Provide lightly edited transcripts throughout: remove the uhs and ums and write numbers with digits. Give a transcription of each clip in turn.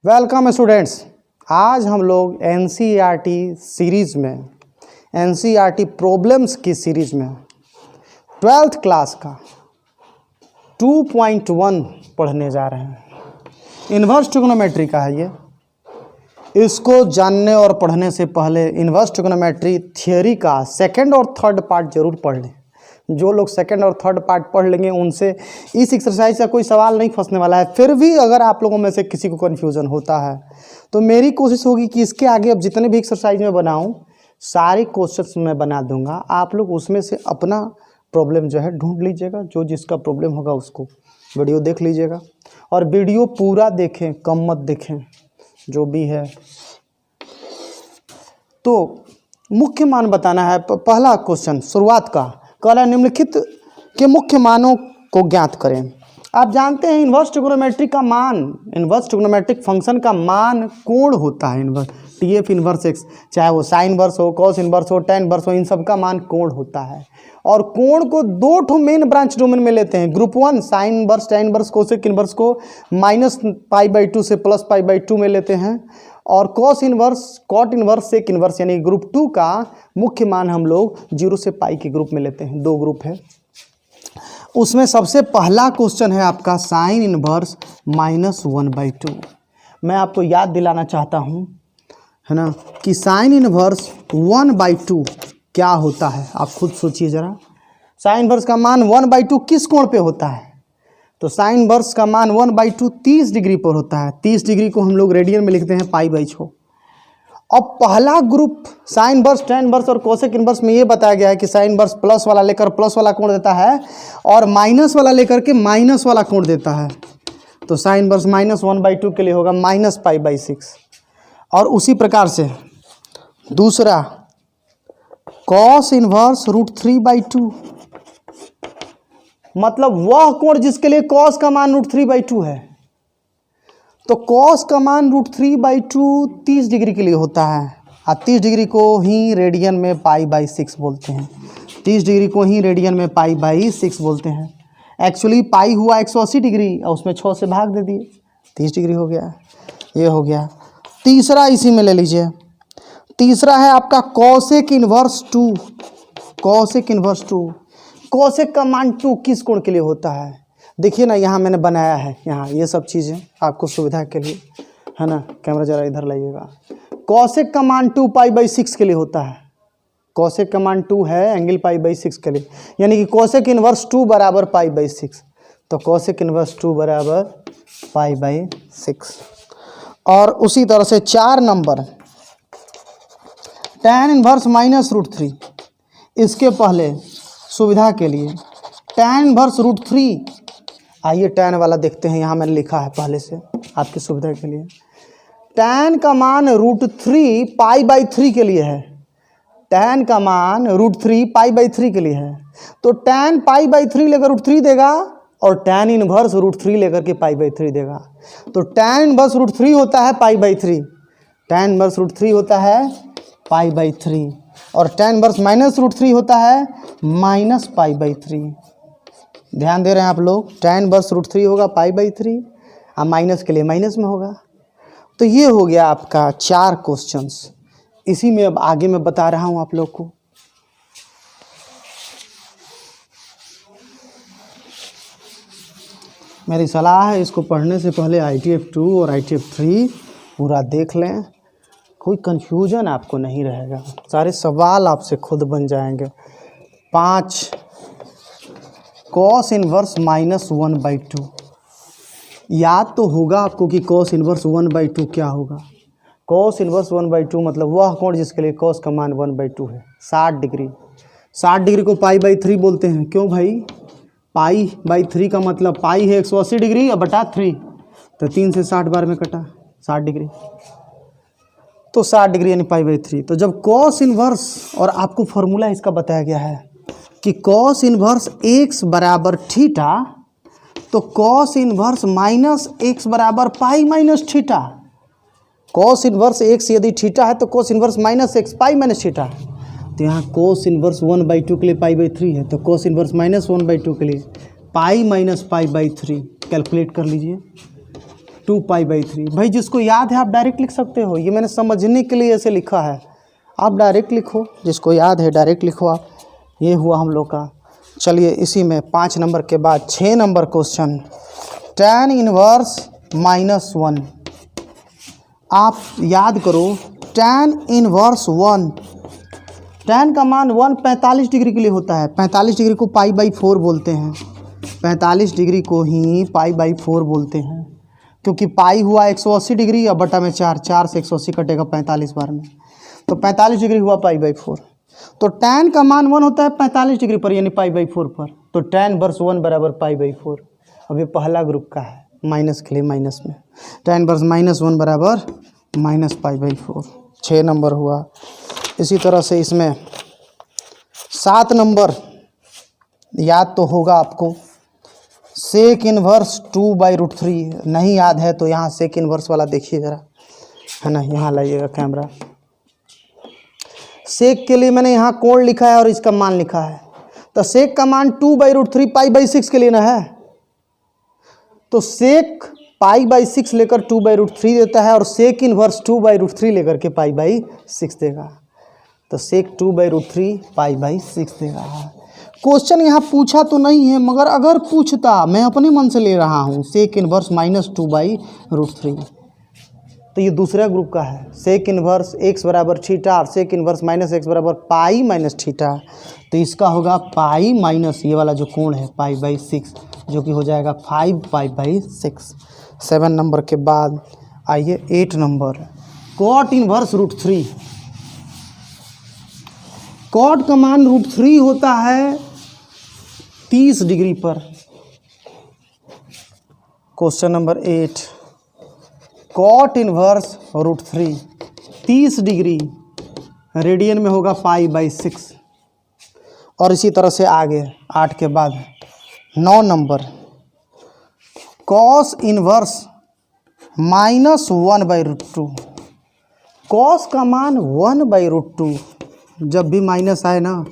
Welcome students. आज हम लोग एनसीईआरटी सीरीज़ में एनसीईआरटी प्रॉब्लम्स की सीरीज़ में 12th क्लास का 2.1 पढ़ने जा रहे हैं। इन्वर्स ट्रिग्नोमेट्री का है ये। इसको जानने और पढ़ने से पहले इन्वर्स ट्रिग्नोमेट्री थियोरी का सेकंड और थर्ड पार्ट जरूर पढ़ लें। जो लोग सेकंड और थर्ड पार्ट पढ़ लेंगे उनसे इस एक्सरसाइज का कोई सवाल नहीं फंसने वाला है। फिर भी अगर आप लोगों में से किसी को कन्फ्यूज़न होता है तो मेरी कोशिश होगी कि इसके आगे अब जितने भी एक्सरसाइज मैं बनाऊं सारे क्वेश्चंस मैं बना दूंगा। आप लोग उसमें से अपना प्रॉब्लम जो है ढूंढ लीजिएगा। जो जिसका प्रॉब्लम होगा उसको वीडियो देख लीजिएगा और वीडियो पूरा देखें, कम मत देखें जो भी है। तो मुख्य मान बताना है। पहला क्वेश्चन शुरुआत का कला निम्नलिखित के मुख्य मानों को ज्ञात करें। आप जानते हैं इन्वर्स ट्रिग्नोमेट्री का मान, इन्वर्स ट्रिग्नोमेट्रिक फंक्शन का मान कोण होता है। इन्वर्स टीएफ इन्वर्स एक्स, चाहे वो साइन इन्वर्स हो, कॉस इन्वर्स हो, टेन इन्वर्स हो, इन सब का मान कोण होता है। और कोण को दो ठो मेन ब्रांच डोमेन में लेते हैं। Group 1 sine inverse, tan inverse, cosec inverse को -π/2 से +π/2 में लेते हैं। और cos inverse, cot inverse, sec inverse यानी ग्रुप 2 का मुख्य मान हम लोग 0 से π के ग्रुप में लेते हैं। दो ग्रुप है। उसमें सबसे पहला क्वेश्चन है आपका साइन इन्वर्स -1/2। मैं आपको याद दिलाना चाहता हूँ, है ना, कि साइन इन्वर्स 1/2 क्या होता है। आप खुद सोचिए ज़रा। साइन इन्वर्स का मान 1/2 किस कोण पे होता है? तो साइन इन्वर्स का मान 1/2 30 डिग्री पर होता है। 30 डिग्री को हम लोग रेडियन में लिखते हैं π/6। अब पहला group sign inverse, tan inverse और कोसेक इन्वर्स में ये बताया गया है कि साइन इन्वर्स प्लस वाला लेकर प्लस वाला कोण देता है और माइनस वाला लेकर के माइनस वाला कोण देता है। तो साइन इन्वर्स -1/2 के लिए होगा -π/6। और उसी प्रकार से दूसरा कॉस इन्वर्स √3/2, मतलब वह कोण जिसके लिए कॉस का मान √3/2 है। तो कॉस का मान √3/2 30 डिग्री के लिए होता है। और 30 डिग्री को ही रेडियन में π/6 बोलते हैं। 30 डिग्री को ही रेडियन में π/6 बोलते हैं। एक्चुअली पाई हुआ 180 डिग्री और उसमें 6 से भाग दे दिए, 30 डिग्री हो गया। ये हो गया। तीसरा इसी में ले लीजिए। तीसरा है आपका cosec inverse 2। Cosec inverse 2, cosec का मान 2 किस कोण के लिए होता है? देखिए ना, यहाँ मैंने बनाया है, यहाँ ये सब चीज़ें आपको सुविधा के लिए, है ना। कैमरा जरा इधर लाइएगा। कॉसेक का मान 2 π/6 के लिए होता है। कॉसेक का मान 2 है एंगल π/6 के लिए, यानी कि कॉसेक इन्वर्स 2 बराबर π/6। तो कॉसेक इन्वर्स 2 बराबर π/6। और उसी तरह से 4 नंबर tan इन्वर्स -√3। इसके पहले सुविधा के लिए tan इन्वर्स √3, आइए tan वाला देखते हैं। यहाँ मैंने लिखा है पहले से आपकी सुविधा के लिए। tan का मान √3 π/3 के लिए है। tan का मान √3 π/3 के लिए है। तो tan π/3 लेकर √3 देगा और tan इन्वर्स √3 लेकर के π/3 देगा। तो tan इन्वर्स √3 होता है π/3, tan इन्वर्स √3 होता है π/3 और tan इन्वर्स -√3 होता है -π/3। ध्यान दे रहे हैं आप लोग। tan इन्वर्स √3 होगा π/3 और माइनस के लिए माइनस में होगा। तो ये हो गया आपका 4 क्वेश्चंस। इसी में अब आगे मैं बता रहा हूँ आप लोग को। मेरी सलाह है इसको पढ़ने से पहले ITF 2 और ITF 3 पूरा देख लें। कोई कन्फ्यूजन आपको नहीं रहेगा, सारे सवाल आपसे खुद बन जाएंगे। 5 कॉस इन्वर्स -1/2। याद तो होगा आपको कि कॉस इन्वर्स 1/2 क्या होगा। कॉस इन्वर्स 1/2 मतलब वह कोण जिसके लिए कॉस का मान 1/2 है। 60 डिग्री, 60 डिग्री को π/3 बोलते हैं। क्यों भाई? π/3 का मतलब पाई है 180 डिग्री और बटा 3, तो 3 से 60 बार में कटा 60 डिग्री, तो 60 डिग्री यानी π/3। तो जब कॉस इन्वर्स, और आपको फॉर्मूला इसका बताया गया है कि कॉस इन्वर्स x बराबर थीटा, तो कॉस इन्वर्स -x बराबर π-θ। कॉस इन्वर्स x यदि थीटा है तो कॉस इन्वर्स -x π-θ। तो यहाँ कोस इन्वर्स 1/2 के लिए π/3 है, तो कोस इन्वर्स -1/2 के लिए π - π/3 कैलकुलेट कर लीजिए। 2π/3। भाई जिसको याद है आप डायरेक्ट लिख सकते हो, ये मैंने समझने के लिए ऐसे लिखा है, आप डायरेक्ट लिखो, जिसको याद है डायरेक्ट लिखो आप। ये हुआ हम लोग का। चलिए इसी में 5 नंबर के बाद 6 नंबर क्वेश्चन, tan इनवर्स -1। आप याद करो tan इनवर्स 1, tan का मान 1 45 डिग्री के लिए होता है। 45 डिग्री को π/4 बोलते हैं, 45 डिग्री को ही π/4 बोलते हैं, क्योंकि पाई हुआ 180 डिग्री, अब बटा में 4 से 180 कटेगा 45 बार में, तो 45 डिग्री हुआ π/4। तो tan का मान 1 होता है 45 डिग्री पर, यानी π/4 पर, तो tan वर्स 1 बराबर π/4। अब ये पहला ग्रुप का है, माइनस के लिए माइनस में, tan वर्स -1 बराबर -π/4। 6 नंबर हुआ। इसी तरह से इसमें 7 नंबर याद तो होगा आपको, सेक इनवर्स 2/√3। नहीं याद है तो यहाँ सेक इनवर्स वाला देखिए ज़रा, है ना, यहाँ लाइएगा कैमरा। सेक के लिए मैंने यहाँ कोण लिखा है और इसका मान लिखा है, तो सेक का मान 2/√3 π/6 के लिए ना है, तो सेक π/6 लेकर 2/√3 देता है, और सेक इनवर्स 2/√3 लेकर के π/6 देगा, तो सेक 2/√3 π/6 देगा। क्वेश्चन यहाँ पूछा तो नहीं है, मगर अगर पूछता, मैं अपने मन से ले रहा हूँ, सेक इनवर्स -2/√3, तो ये दूसरा ग्रुप का है। सेक इनवर्स x बराबर थीटा और सेक इनवर्स -x बराबर π-थीटा, तो इसका होगा पाई माइनस ये वाला जो कोण है π/6, जो कि हो जाएगा 5π/6। 7 नंबर के बाद आइए 8 नंबर, कॉट इनवर्स √3। कॉट का मान √3 होता है 30 डिग्री पर। Question number 8, cot inverse √3 30 degree radian में होगा π/6। और इसी तरह से आगे 8 के बाद 9 नंबर, कॉस इनवर्स -1/√2। कॉस का मान 1/√2, जब भी माइनस आए ना,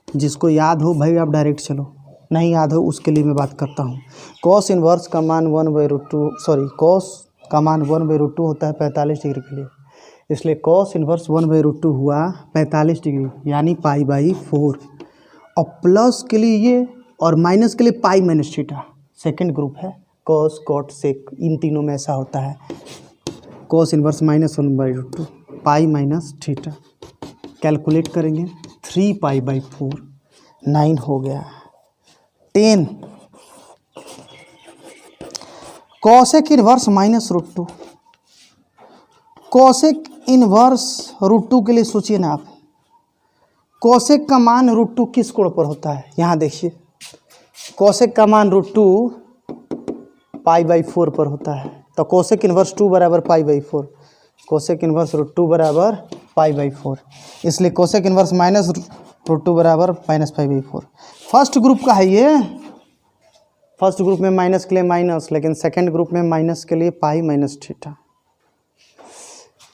जिसको याद हो भाई आप डायरेक्ट चलो, नहीं याद हो उसके लिए मैं बात करता हूँ। कॉस इनवर्स का मान 1/√2, सॉरी कॉस का मान 1/√2 होता है 45 डिग्री के लिए, इसलिए कॉस इनवर्स 1/√2 हुआ 45 डिग्री यानी π/4। और प्लस के लिए ये, और माइनस के लिए π-थीटा। सेकंड ग्रुप है कॉस कॉट सेक, इन तीनों में ऐसा होता है। कॉस इनवर्स -1/√2 π-थीटा, कैलकुलेट करेंगे 3π/4, 9 हो गया। 10, कॉसेक इनवर्स -√2। कॉसेक इनवर्स √2 के लिए सोचिए ना आप, कॉसेक का मान √2 किस कोण पर होता है, यहाँ देखिए, कॉसेक का मान √2 π/4 पर होता है, तो कॉसेक इनवर्स 2 बराबर π/4, कॉसेक इनवर्स √2 बराबर π/4, इसलिए कॉसेक इनवर्स -√2 बराबर -π/4। फर्स्ट ग्रुप का है ये, फर्स्ट ग्रुप में माइनस के लिए माइनस, लेकिन सेकंड ग्रुप में माइनस के लिए π-थीटा।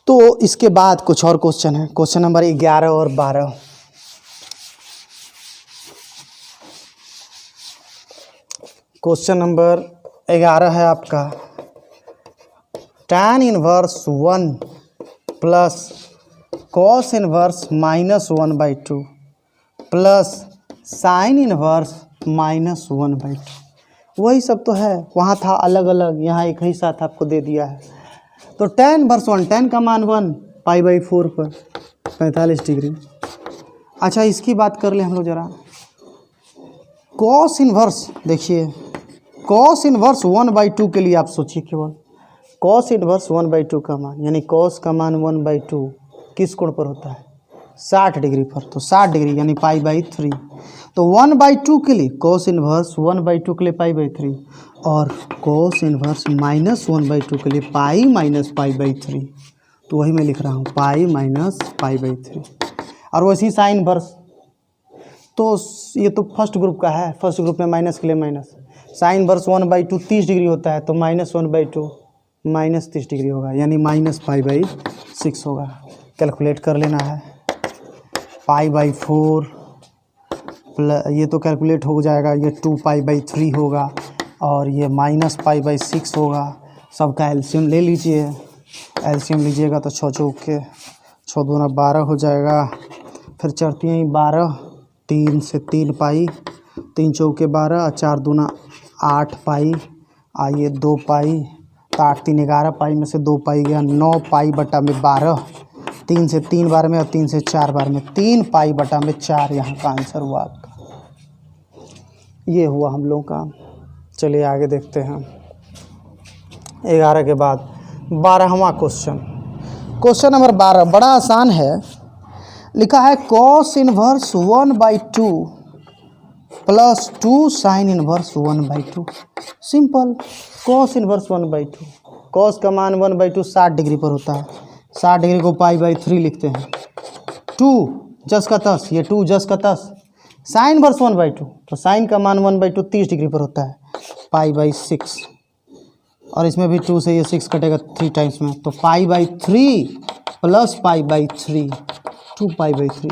तो इसके बाद कुछ और क्वेश्चन है, क्वेश्चन नंबर 11 और 12। क्वेश्चन नंबर 11 है आपका, tan inverse 1 plus cos inverse -1/2 plus sine inverse -1/2, वही सब तो है, वहाँ था अलग अलग, यहाँ एक ही साथ आपको दे दिया है। तो tan इनवर्स 1, tan का मान 1 π/4 पर 45 डिग्री। अच्छा इसकी बात कर ले हम लोग ज़रा, कॉस इनवर्स देखिए, कॉस इनवर्स 1/2 के लिए आप सोचिए केवल, कॉस इनवर्स 1/2 का मान, यानी कॉस का मान 1/2 किस कोण पर होता है, 60 डिग्री पर, तो 60 डिग्री यानी π/3। तो 1/2 के लिए कॉस इनवर्स 1/2 के लिए π/3, और कॉस इनवर्स -1/2 के लिए π-π/3, तो वही मैं लिख रहा हूँ π-π/3। और वैसी साइन इनवर्स, तो ये तो फर्स्ट ग्रुप का है, फर्स्ट ग्रुप में माइनस के लिए माइनस, साइन इनवर्स 1/2 30 डिग्री होता है, तो -1/2 -30 डिग्री होगा, यानी -π/6 होगा। कैलकुलेट कर लेना है, π/4 प्लस, ये तो कैलकुलेट हो जाएगा, ये 2π/3 होगा, और ये -π/6 होगा, सबका एलसीएम ले लीजिए। एलसीएम लीजिएगा तो 6 चौके 6 दूना 12 हो जाएगा। फिर चढ़ती हैं 12, 3 से 3 पाई, 3 चौके 12, 4 दूना 8 पाई, आइए 2 पाई, तो 8 3 11 पाई में से 2 पाई गया, 9 पाई बटा में 12, 3 से 3 बार में और 3 से 4 बार में 3 पाई बटा में 4 यहाँ का आंसर हुआ आपका। ये हुआ हम लोग का। चलिए आगे देखते हैं। 11 के बाद 12वां क्वेश्चन, क्वेश्चन नंबर 12 बड़ा आसान है। लिखा है cos inverse 1/2 plus 2 sine inverse 1/2। Simple, cos inverse 1/2, cos का मान 1/2 60 डिग्री पर होता है। 60 डिग्री को π/3 लिखते हैं। 2 10 का 10, ये 2 10 का 10। साइन इनवर्स 1/2, तो साइन का मान 1/2 30 डिग्री पर होता है, π/6। और इसमें भी 2 से ये 6 कटेगा 3 टाइम्स में, तो π/3 प्लस π/3, 2π/3।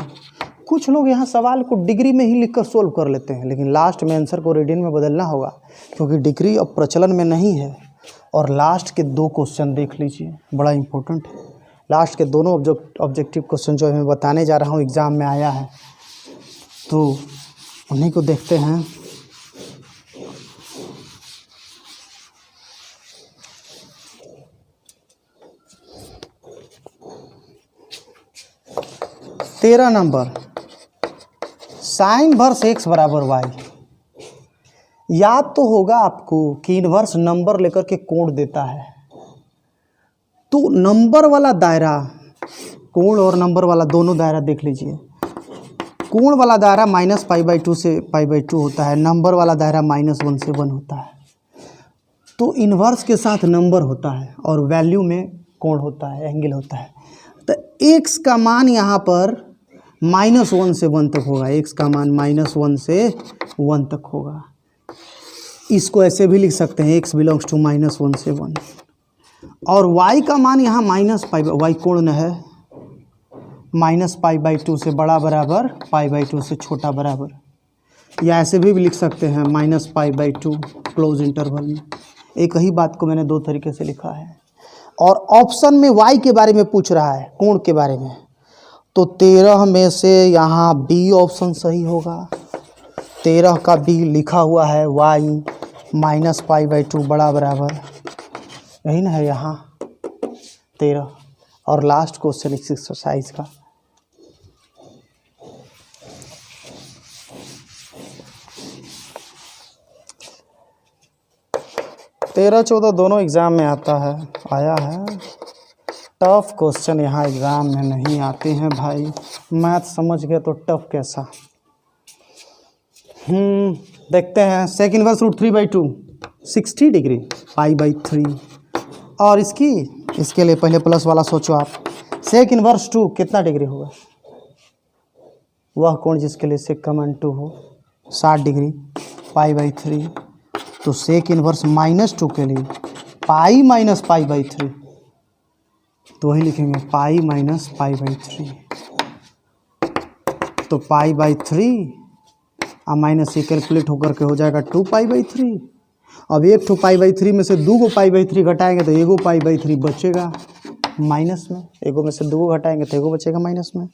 कुछ लोग यहाँ सवाल को डिग्री में ही लिखकर सोल्व कर लेते हैं, लेकिन लास्ट में आंसर को रेडियन में बदलना होगा, क्योंकि डिग्री अब प्रचलन में नहीं है। और लास्ट के 2 क्वेश्चन देख लीजिए, बड़ा इंपॉर्टेंट है। लास्ट के दोनों ऑब्जेक्टिव क्वेश्चन जो मैं बताने जा रहा हूँ एग्ज़ाम में आया है, तो उन्हीं को देखते हैं। तेरह नंबर, साइन इनवर्स x बराबर y। याद तो होगा आपको कि इनवर्स नंबर लेकर के कोण देता है, तो नंबर वाला दायरा, कोण और नंबर वाला दोनों दायरा देख लीजिए। कोण वाला दायरा -π/2 से π/2 होता है, नंबर वाला दायरा -1 से 1 होता है। तो इनवर्स के साथ नंबर होता है और वैल्यू में कोण होता है, एंगल होता है। तो x का मान यहाँ पर -1 से 1 तक होगा, x का मान -1 से 1 तक होगा। इसको ऐसे भी लिख सकते हैं, x बिलोंग्स टू -1 से 1। और y का मान यहाँ y कोण है, -π/2 से बड़ा बराबर π/2 से छोटा बराबर। या ऐसे भी लिख सकते हैं -π/2 क्लोज इंटरवल में। एक ही बात को मैंने 2 तरीके से लिखा है। और ऑप्शन में y के बारे में पूछ रहा है, कोण के बारे में, तो 13 में से यहाँ B ऑप्शन सही होगा। 13 का B लिखा हुआ है, y -π/2 बड़ा बराबर, यही ना है यहाँ 13। और लास्ट क्वेश्चन इस एक्सरसाइज का, तेरह 14 दोनों एग्ज़ाम में आया है। टफ क्वेश्चन यहाँ एग्ज़ाम में नहीं आते हैं भाई, मैथ समझ गए तो टफ कैसा। देखते हैं। Sec inverse √3/2 60 degree π/3। और इसके लिए पहले प्लस वाला सोचो आप। सेक इनवर्स 2 कितना डिग्री होगा? वह कोण जिसके लिए सेक का मान 2 हो, 60 डिग्री π/3। तो सेक इनवर्स -2 के लिए पाई माइनस π/3, तो वही लिखेंगे पाई माइनस π/3। तो π/3 और माइनस ये कैलकुलेट होकर के हो जाएगा 2π/3। अब एक ठो π/3 में से 2 π/3 घटाएंगे तो एगो π/3 बचेगा माइनस में, एगो में से 2 घटाएंगे तो एगो बचेगा माइनस में।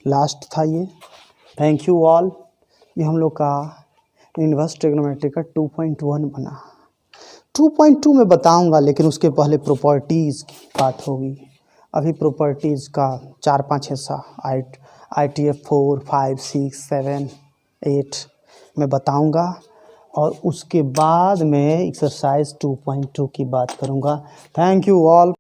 लास्ट था ये। Thank you all. ये हम लोग का इनवर्स ट्रिग्नोमेट्री का 2.1 बना। 2.2 में बताऊंगा, लेकिन उसके पहले प्रॉपर्टीज़ की बात होगी। अभी प्रॉपर्टीज़ का 4-5 हिस्सा ITF 4, 5, 6, 7, 8 में बताऊंगा, और उसके बाद में एक्सरसाइज 2.2 की बात करूंगा। Thank you all.